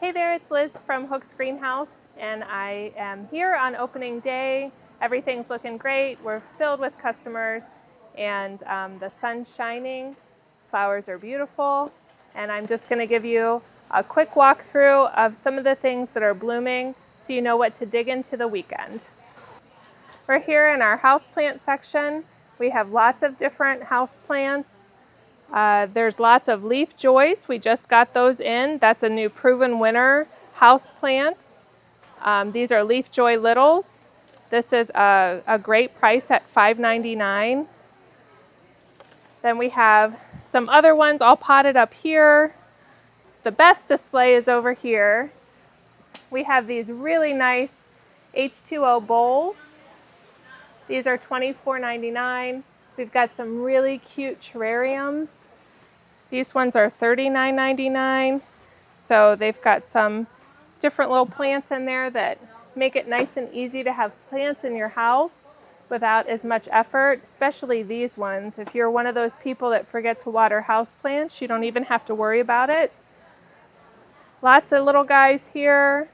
Hey there, it's Liz from Hooks Greenhouse, and I am here on opening day. Everything's looking great. We're filled with customers, and the sun's shining. Flowers are beautiful, and I'm just going to give you a quick walkthrough of some of the things that are blooming so you know what to dig into the weekend. We're here in our houseplant section. We have lots of different houseplants. There's lots of leaf joys. We just got those in. That's a new proven winner house plants. These are Leaf Joy Littles. This is a great price at $5.99. Then we have some other ones all potted up here. The best display is over here. We have these really nice H2O bowls. These are $24.99. We've got some really cute terrariums. These ones are $39.99. So they've got some different little plants in there that make it nice and easy to have plants in your house without as much effort, especially these ones. If you're one of those people that forget to water house plants, you don't even have to worry about it. Lots of little guys here.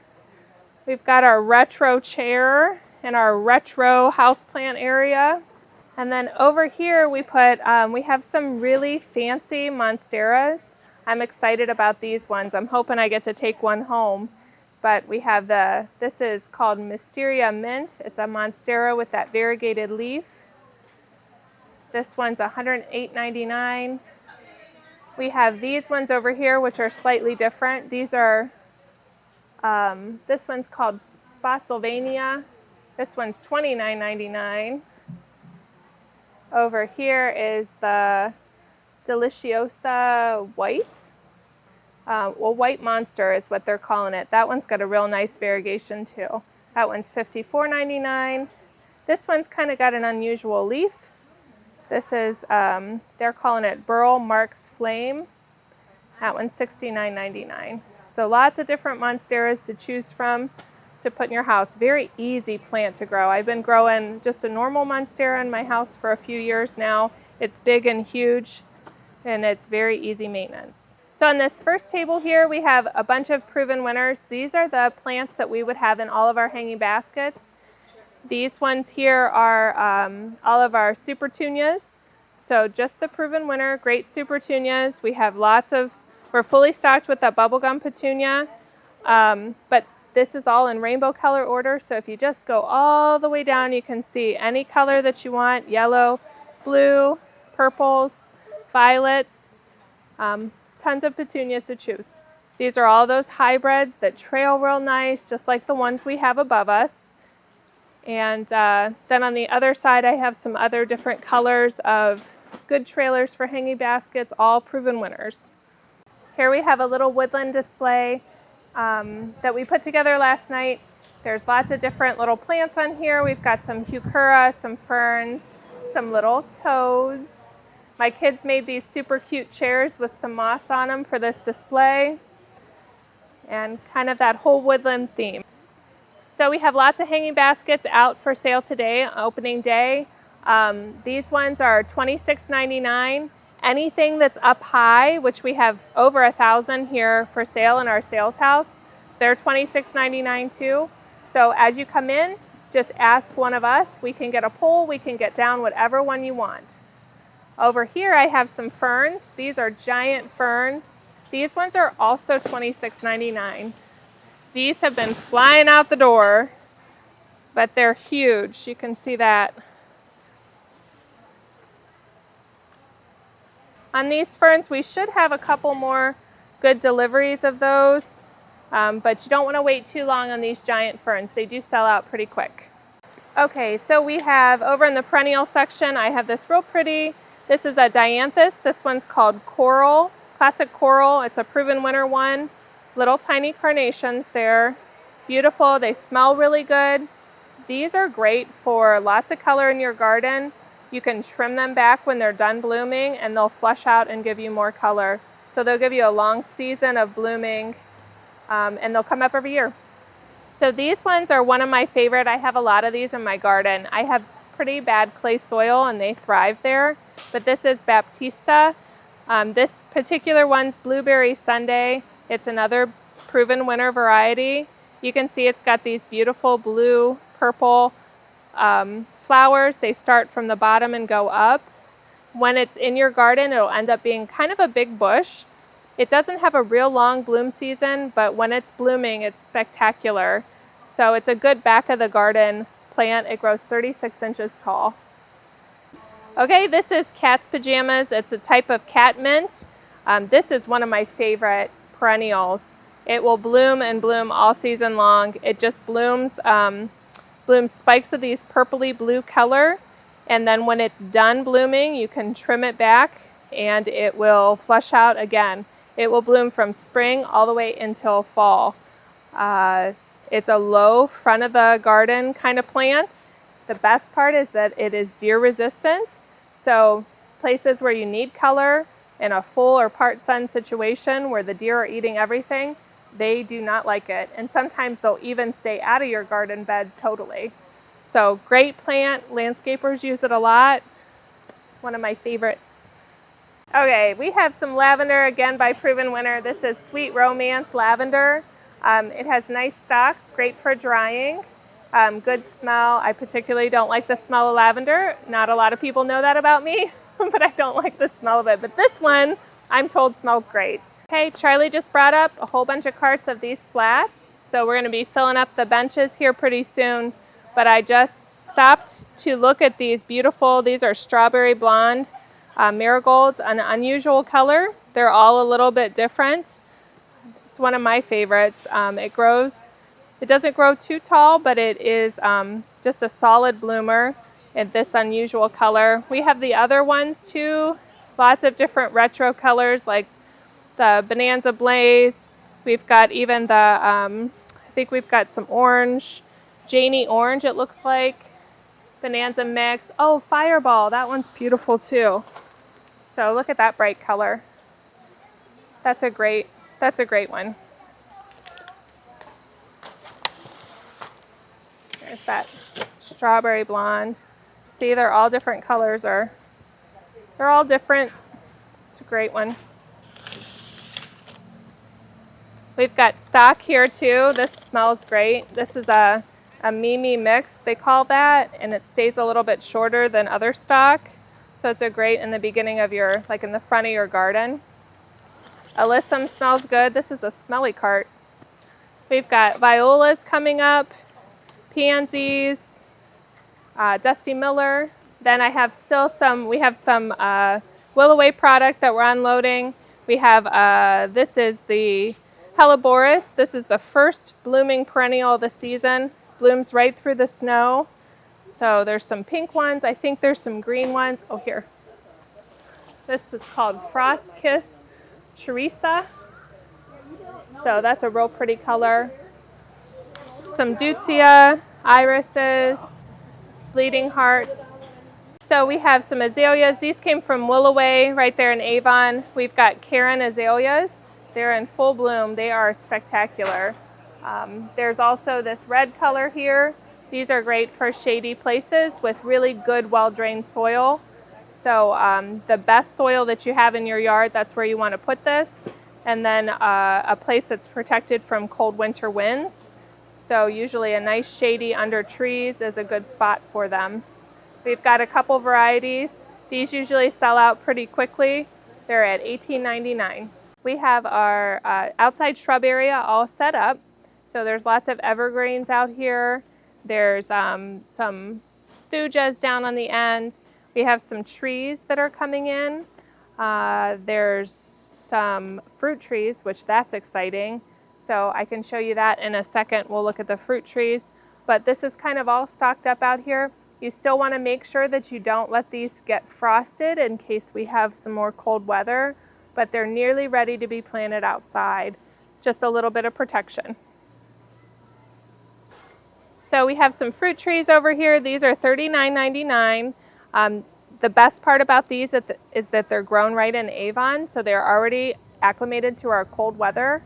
We've got our retro chair and our retro houseplant area. And then over here we have some really fancy monsteras. I'm excited about these ones. I'm hoping I get to take one home. But we have this is called Mysteria Mint. It's a monstera with that variegated leaf. This one's $108.99. We have these ones over here which are slightly different. These are, this one's called Spotsylvania. This one's $29.99. Over here is the Deliciosa White. White Monster is what they're calling it. That one's got a real nice variegation too. That one's $54.99. This one's kind of got an unusual leaf. This is, they're calling it Burl Marks Flame. That one's $69.99. So lots of different monsteras to choose from to put in your house. Very easy plant to grow. I've been growing just a normal monstera in my house for a few years now. It's big and huge, and it's very easy maintenance. So on this first table here, we have a bunch of proven winners. These are the plants that we would have in all of our hanging baskets. These ones here are all of our super tunias. So just the proven winner, great super tunias. We have we're fully stocked with that bubblegum petunia, but this is all in rainbow color order, so if you just go all the way down, you can see any color that you want: yellow, blue, purples, violets, tons of petunias to choose. These are all those hybrids that trail real nice, just like the ones we have above us. And then on the other side, I have some other different colors of good trailers for hanging baskets, all proven winners. Here we have a little woodland display that we put together last night. There's lots of different little plants on here. We've got some heuchera, some ferns, some little toads. My kids made these super cute chairs with some moss on them for this display, and kind of that whole woodland theme. So we have lots of hanging baskets out for sale today, opening day. These ones are $26.99. Anything that's up high, which we have over 1,000 here for sale in our sales house, they're $26.99 too. So as you come in, just ask one of us. We can get a pole, we can get down whatever one you want. Over here I have some ferns. These are giant ferns. These ones are also $26.99. These have been flying out the door, but they're huge. You can see that. On these ferns, we should have a couple more good deliveries of those, but you don't want to wait too long on these giant ferns. They do sell out pretty quick. Okay, so we have over in the perennial section, I have this real pretty, this is a dianthus. This one's called Coral, Classic Coral. It's a proven winner one. Little tiny carnations there. Beautiful, they smell really good. These are great for lots of color in your garden. You can trim them back when they're done blooming and they'll flush out and give you more color. So they'll give you a long season of blooming, and they'll come up every year. So these ones are one of my favorite. I have a lot of these in my garden. I have pretty bad clay soil and they thrive there, but this is Baptista. This particular one's Blueberry Sunday. It's another Proven Winner variety. You can see it's got these beautiful blue, purple flowers. They start from the bottom and go up. When it's in your garden, it'll end up being kind of a big bush. It doesn't have a real long bloom season, but when it's blooming, it's spectacular. So it's a good back of the garden plant. It grows 36 inches tall. Okay, this is cat's pajamas. It's a type of catmint. This is one of my favorite perennials. It will bloom and bloom all season long. It just blooms spikes of these purpley blue color, and then when it's done blooming, you can trim it back and it will flush out again. It will bloom from spring all the way until fall. It's a low front of the garden kind of plant. The best part is that it is deer resistant. So places where you need color in a full or part sun situation where the deer are eating everything, they do not like it. And sometimes they'll even stay out of your garden bed totally. So great plant, landscapers use it a lot. One of my favorites. Okay, we have some lavender again by Proven Winner. This is Sweet Romance lavender. It has nice stalks, great for drying, good smell. I particularly don't like the smell of lavender. Not a lot of people know that about me, but I don't like the smell of it. But this one, I'm told smells great. Okay, Charlie just brought up a whole bunch of carts of these flats. So we're gonna be filling up the benches here pretty soon. But I just stopped to look at these beautiful, these are strawberry blonde marigolds, an unusual color. They're all a little bit different. It's one of my favorites. It doesn't grow too tall, but it is just a solid bloomer in this unusual color. We have the other ones too, lots of different retro colors like the Bonanza Blaze. We've got even the, I think we've got some orange, Janie Orange it looks like, Bonanza Mix. Oh, Fireball, that one's beautiful too. So look at that bright color. That's a great one. There's that strawberry blonde. See, they're all different colors, or they're all different. It's a great one. We've got stock here too. This smells great. This is a Mimi mix, they call that, and it stays a little bit shorter than other stock. So it's a great in the beginning of your, like in the front of your garden. Alyssum smells good. This is a smelly cart. We've got violas coming up, pansies, Dusty Miller. Then I have we have some Will-A-Way product that we're unloading. We have, this is the Helleborus. This is the first blooming perennial of the season. Blooms right through the snow. So there's some pink ones. I think there's some green ones. Oh, here. This is called Frost Kiss Teresa. So that's a real pretty color. Some Deutzia, irises, bleeding hearts. So we have some azaleas. These came from Will-A-Way right there in Avon. We've got Karen azaleas. They're in full bloom. They are spectacular. There's also this red color here. These are great for shady places with really good, well-drained soil. So the best soil that you have in your yard, that's where you want to put this. And then a place that's protected from cold winter winds. So usually a nice shady under trees is a good spot for them. We've got a couple varieties. These usually sell out pretty quickly. They're at $18.99. We have our outside shrub area all set up. So there's lots of evergreens out here. There's some thujas down on the end. We have some trees that are coming in. There's some fruit trees, which that's exciting. So I can show you that in a second. We'll look at the fruit trees. But this is kind of all stocked up out here. You still want to make sure that you don't let these get frosted in case we have some more cold weather. But they're nearly ready to be planted outside. Just a little bit of protection. So we have some fruit trees over here. These are $39.99. The best part about these is that they're grown right in Avon, so they're already acclimated to our cold weather.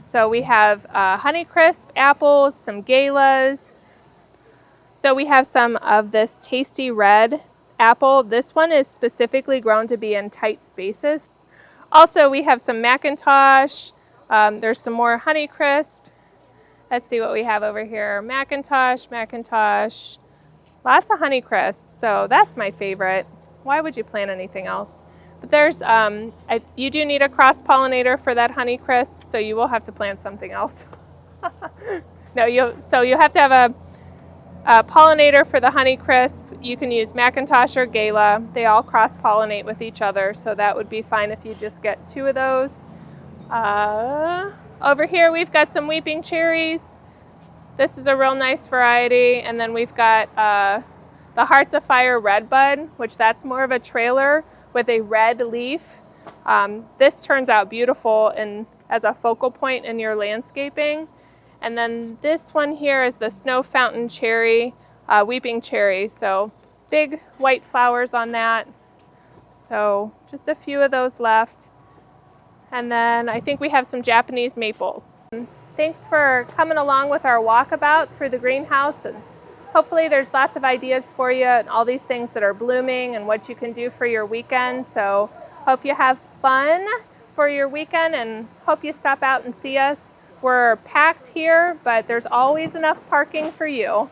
So we have Honeycrisp apples, some galas. So we have some of this tasty red apple. This one is specifically grown to be in tight spaces. Also, we have some Macintosh, There's some more Honeycrisp. Let's see what we have over here. Macintosh. Lots of Honeycrisp, so that's my favorite. Why would you plant anything else? But there's, you do need a cross-pollinator for that Honeycrisp, so you will have to plant something else. No, you have to have a pollinator for the Honeycrisp. You can use Macintosh or Gala. They all cross-pollinate with each other, so that would be fine if you just get 2 of those. Over here we've got some Weeping Cherries. This is a real nice variety. And then we've got the Hearts of Fire Redbud, which that's more of a trailer with a red leaf. This turns out beautiful and as a focal point in your landscaping. And then this one here is the Snow Fountain Cherry, Weeping Cherry. So big white flowers on that. So just a few of those left. And then I think we have some Japanese maples. Thanks for coming along with our walkabout through the greenhouse, and hopefully there's lots of ideas for you and all these things that are blooming and what you can do for your weekend. So hope you have fun for your weekend and hope you stop out and see us. We're packed here, but there's always enough parking for you.